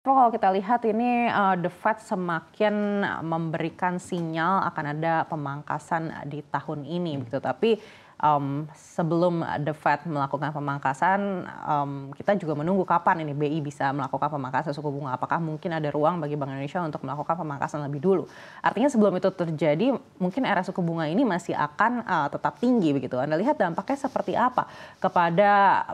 Kalau kita lihat ini, The Fed semakin memberikan sinyal akan ada pemangkasan di tahun ini begitu. Tapi, sebelum The Fed melakukan pemangkasan, kita juga menunggu kapan ini BI bisa melakukan pemangkasan suku bunga. Apakah mungkin ada ruang bagi Bank Indonesia untuk melakukan pemangkasan lebih dulu? Artinya sebelum itu terjadi, mungkin era suku bunga ini masih akan, tetap tinggi begitu. Anda lihat dampaknya seperti apa kepada,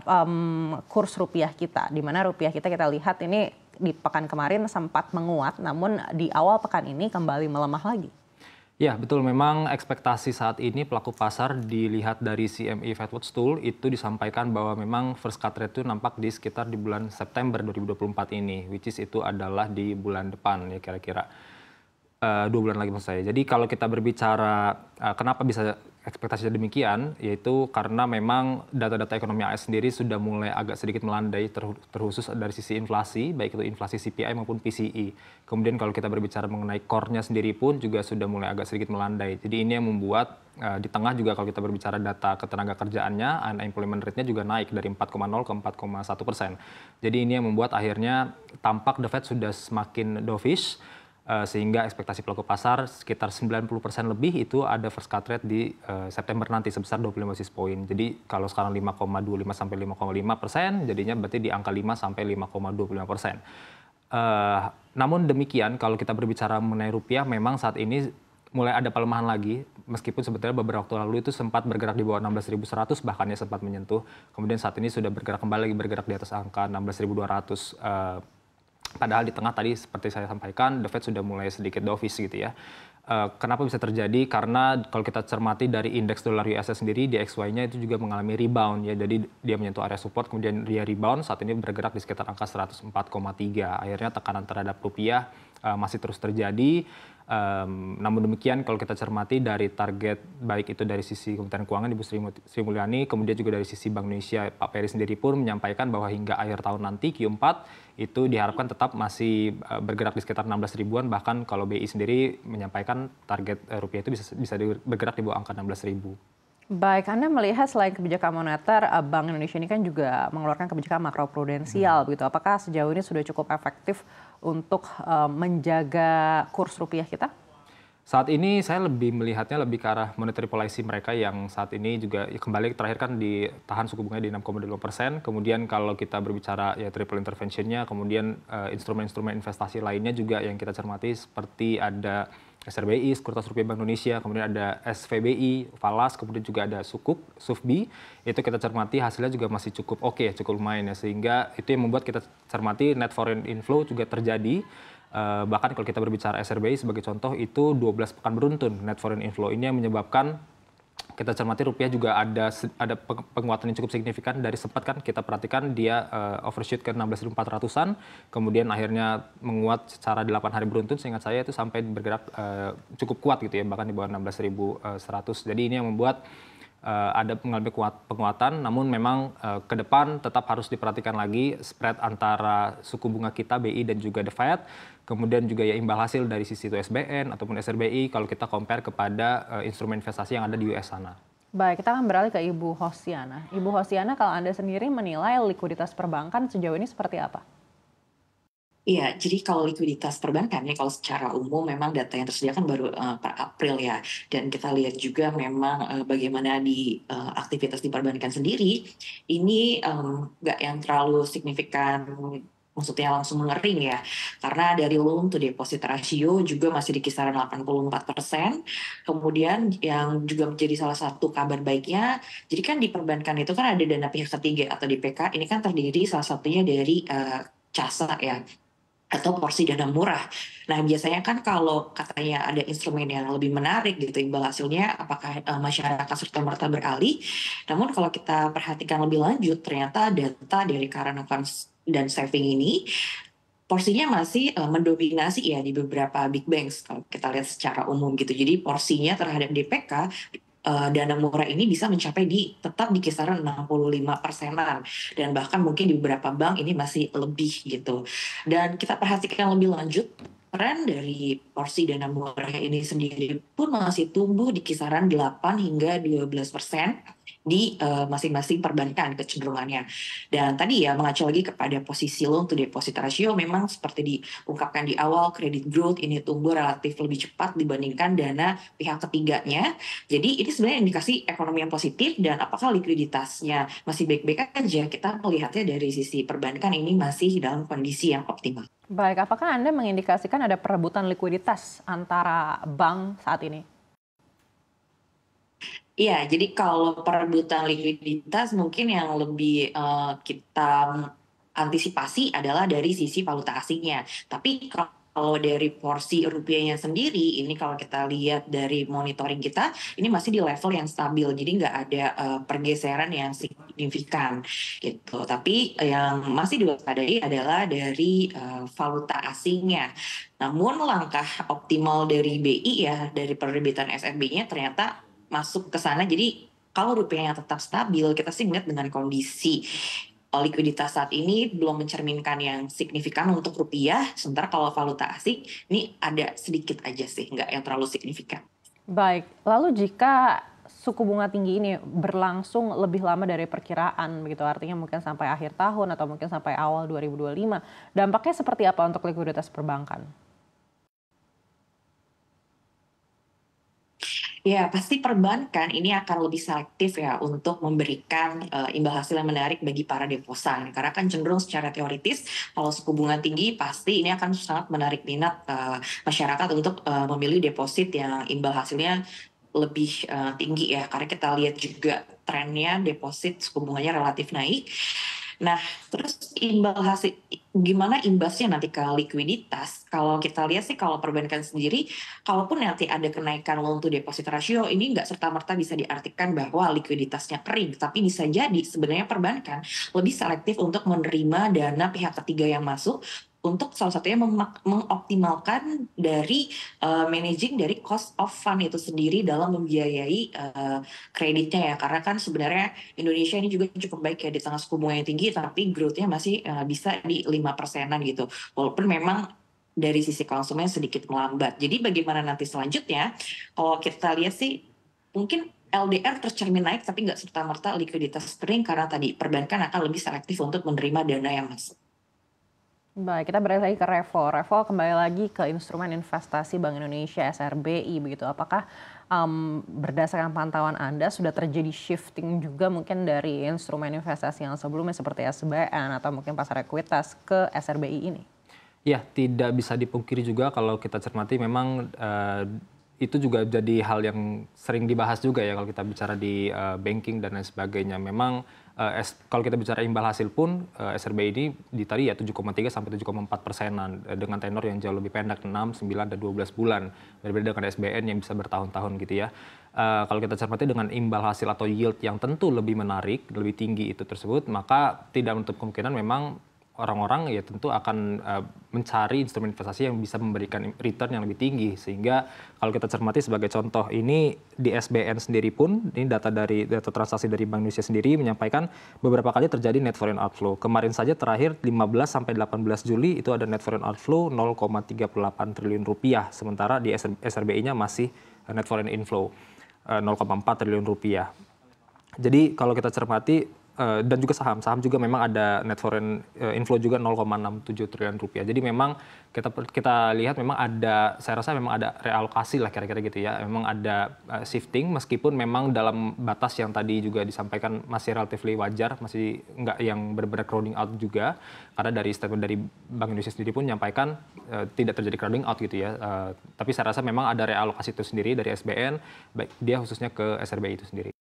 kurs rupiah kita? Di mana rupiah kita lihat ini di pekan kemarin sempat menguat, namun di awal pekan ini kembali melemah lagi. Ya, betul. Memang ekspektasi saat ini pelaku pasar dilihat dari CME Fedwatch Tool itu disampaikan bahwa memang first cut rate itu nampak di sekitar di bulan September 2024 ini, which is itu adalah di bulan depan ya kira-kira. 2 bulan lagi maksud saya. Jadi kalau kita berbicara kenapa bisa ekspektasinya demikian, yaitu karena memang data-data ekonomi AS sendiri sudah mulai agak sedikit melandai terkhusus dari sisi inflasi, baik itu inflasi CPI maupun PCE. Kemudian kalau kita berbicara mengenai core-nya sendiri pun juga sudah mulai agak sedikit melandai. Jadi ini yang membuat di tengah juga kalau kita berbicara data ketenaga kerjaannya, unemployment rate-nya juga naik dari 4,0 ke 4,1%. Jadi ini yang membuat akhirnya tampak The Fed sudah semakin dovish, sehingga ekspektasi pelaku pasar sekitar 90% lebih itu ada first cut rate di September nanti sebesar 25 basis point. Jadi kalau sekarang 5,25 sampai 5,5%, jadinya berarti di angka 5 sampai 5,25%. Namun demikian kalau kita berbicara mengenai rupiah, memang saat ini mulai ada pelemahan lagi, meskipun sebetulnya beberapa waktu lalu itu sempat bergerak di bawah 16.100, bahkan ya sempat menyentuh. Kemudian saat ini sudah bergerak kembali, bergerak di atas angka 16.200. Padahal di tengah tadi seperti saya sampaikan, The Fed sudah mulai sedikit dovish gitu ya. Kenapa bisa terjadi? Karena kalau kita cermati dari indeks dolar USD sendiri, DXY-nya itu juga mengalami rebound ya. Jadi dia menyentuh area support, kemudian dia rebound, saat ini bergerak di sekitar angka 104,3. Akhirnya tekanan terhadap rupiah masih terus terjadi. Namun demikian kalau kita cermati dari target baik itu dari sisi Kementerian Keuangan Ibu Sri Mulyani, kemudian juga dari sisi Bank Indonesia Pak Peri sendiri pun menyampaikan bahwa hingga akhir tahun nanti Q4 itu diharapkan tetap masih bergerak di sekitar 16 ribuan, bahkan kalau BI sendiri menyampaikan target rupiah itu bisa bergerak di bawah angka 16 ribu. Baik, Anda melihat selain kebijakan moneter, Bank Indonesia ini kan juga mengeluarkan kebijakan makroprudensial begitu. Apakah sejauh ini sudah cukup efektif untuk menjaga kurs rupiah kita? Saat ini saya lebih melihatnya lebih ke arah monetary policy mereka yang saat ini juga kembali terakhir kan ditahan suku bunganya di 6,2%. Kemudian kalau kita berbicara ya triple intervention-nya, kemudian instrumen-instrumen investasi lainnya juga yang kita cermati seperti ada SRBI, Sekuritas Rupiah Bank Indonesia, kemudian ada SVBI, Falas, kemudian juga ada Sukuk, SUFBI. Itu kita cermati hasilnya juga masih cukup oke, cukup lumayan ya. Sehingga itu yang membuat kita cermati net foreign inflow juga terjadi. Bahkan kalau kita berbicara SRBI sebagai contoh itu 12 pekan beruntun net foreign inflow ini yang menyebabkan kita cermati rupiah juga ada penguatan yang cukup signifikan dari sempat kan kita perhatikan dia overshoot ke 16.400-an, kemudian akhirnya menguat secara 8 hari beruntun seingat saya itu sampai bergerak cukup kuat gitu ya, bahkan di bawah 16.100. Jadi ini yang membuat ada mengalami penguatan, namun memang ke depan tetap harus diperhatikan lagi spread antara suku bunga kita BI dan juga The Fed, kemudian juga ya imbal hasil dari sisi itu SBN ataupun SRBI kalau kita compare kepada instrumen investasi yang ada di US sana. Baik, kita akan beralih ke Ibu Hosiana. Ibu Hosiana, kalau Anda sendiri menilai likuiditas perbankan sejauh ini seperti apa? Iya, jadi kalau likuiditas perbankan ya, kalau secara umum memang data yang tersedia kan baru per April ya, dan kita lihat juga memang bagaimana di aktivitas di perbankan sendiri, ini nggak yang terlalu signifikan, maksudnya langsung mengering ya, karena dari loan to deposit ratio juga masih di kisaran 84%. Kemudian yang juga menjadi salah satu kabar baiknya, jadi kan di perbankan itu kan ada dana pihak ketiga atau DPK, ini kan terdiri salah satunya dari CASA ya, atau porsi dana murah. Nah, biasanya kan kalau katanya ada instrumen yang lebih menarik gitu, imbal hasilnya apakah masyarakat serta-merta beralih. Namun kalau kita perhatikan lebih lanjut, ternyata data dari current accounts dan saving ini porsinya masih mendominasi ya di beberapa big banks kalau kita lihat secara umum gitu. Jadi porsinya terhadap DPK dana murah ini bisa mencapai tetap di kisaran 65%-an, dan bahkan mungkin di beberapa bank ini masih lebih gitu. Dan kita perhatikan lebih lanjut tren dari porsi dana murah ini sendiri pun masih tumbuh di kisaran 8 hingga 12% di masing-masing perbankan kecenderungannya. Dan tadi ya mengacu lagi kepada posisi loan to deposit ratio, memang seperti diungkapkan di awal, credit growth ini tumbuh relatif lebih cepat dibandingkan dana pihak ketiganya. Jadi ini sebenarnya indikasi ekonomi yang positif, dan apakah likuiditasnya masih baik-baik aja, kita melihatnya dari sisi perbankan ini masih dalam kondisi yang optimal. Baik, apakah Anda mengindikasikan ada perebutan likuiditas antara bank saat ini? Iya, jadi kalau perebutan likuiditas mungkin yang lebih kita antisipasi adalah dari sisi valuta asingnya. Tapi kalau dari porsi rupiahnya sendiri, ini kalau kita lihat dari monitoring kita, ini masih di level yang stabil, jadi nggak ada pergeseran yang signifikan gitu. Tapi yang masih diwaspadai adalah dari valuta asingnya. Namun langkah optimal dari BI ya, dari penerbitan SRB-nya ternyata masuk ke sana. Jadi kalau rupiahnya tetap stabil, kita sih melihat dengan kondisi likuiditas saat ini belum mencerminkan yang signifikan untuk rupiah, sementara kalau valuta asing ini ada sedikit aja sih, nggak yang terlalu signifikan. Baik, lalu jika suku bunga tinggi ini berlangsung lebih lama dari perkiraan, begitu artinya mungkin sampai akhir tahun atau mungkin sampai awal 2025, dampaknya seperti apa untuk likuiditas perbankan? Ya, pasti perbankan ini akan lebih selektif ya untuk memberikan imbal hasil yang menarik bagi para deposan. Karena kan cenderung secara teoritis kalau suku bunga tinggi pasti ini akan sangat menarik minat masyarakat untuk memilih deposit yang imbal hasilnya lebih tinggi ya. Karena kita lihat juga trennya deposit suku bunganya relatif naik. Nah, terus gimana imbasnya nanti ke likuiditas? Kalau kita lihat sih, kalau perbankan sendiri, kalaupun nanti ada kenaikan loan to deposit ratio, ini nggak serta-merta bisa diartikan bahwa likuiditasnya kering, tapi bisa jadi sebenarnya perbankan lebih selektif untuk menerima dana pihak ketiga yang masuk, untuk salah satunya mengoptimalkan dari managing dari cost of fund itu sendiri dalam membiayai kreditnya ya. Karena kan sebenarnya Indonesia ini juga cukup baik ya di tengah suku bunga yang tinggi, tapi growth-nya masih bisa di 5%-an gitu. Walaupun memang dari sisi konsumen sedikit melambat. Jadi bagaimana nanti selanjutnya? Kalau kita lihat sih mungkin LDR tercermin naik, tapi nggak serta-merta likuiditas kering, karena tadi perbankan akan lebih selektif untuk menerima dana yang masuk. Baik, kita balik lagi ke Revo. Revo kembali lagi ke instrumen investasi Bank Indonesia SRBI begitu. Apakah berdasarkan pantauan Anda sudah terjadi shifting juga mungkin dari instrumen investasi yang sebelumnya seperti SBN atau mungkin pasar ekuitas ke SRBI ini? Ya, tidak bisa dipungkiri juga kalau kita cermati memang itu juga jadi hal yang sering dibahas juga ya kalau kita bicara di banking dan lain sebagainya. Memang kalau kita bicara imbal hasil pun SRBI ini di tadi ya 7,3 sampai 7,4%-an dengan tenor yang jauh lebih pendek 6, 9, dan 12 bulan. Berbeda dengan SBN yang bisa bertahun-tahun gitu ya. Kalau kita cermati dengan imbal hasil atau yield yang tentu lebih menarik, lebih tinggi itu tersebut, maka tidak menutup kemungkinan memang orang-orang ya tentu akan mencari instrumen investasi yang bisa memberikan return yang lebih tinggi. Sehingga kalau kita cermati sebagai contoh, ini di SBN sendiri pun, ini data transaksi dari Bank Indonesia sendiri menyampaikan beberapa kali terjadi net foreign outflow. Kemarin saja terakhir 15 sampai 18 Juli itu ada net foreign outflow 0,38 triliun rupiah. Sementara di SRBI-nya masih net foreign inflow 0,4 triliun rupiah. Jadi kalau kita cermati, dan juga saham juga memang ada net foreign inflow juga 0,67 triliun rupiah. Jadi memang kita lihat memang ada, saya rasa memang ada realokasi lah kira-kira gitu ya. Memang ada shifting meskipun memang dalam batas yang tadi juga disampaikan masih relatively wajar, masih nggak yang benar-benar crowding out juga. Karena dari statement dari Bank Indonesia sendiri pun menyampaikan tidak terjadi crowding out gitu ya. Tapi saya rasa memang ada realokasi itu sendiri dari SBN, baik dia khususnya ke SRBI itu sendiri.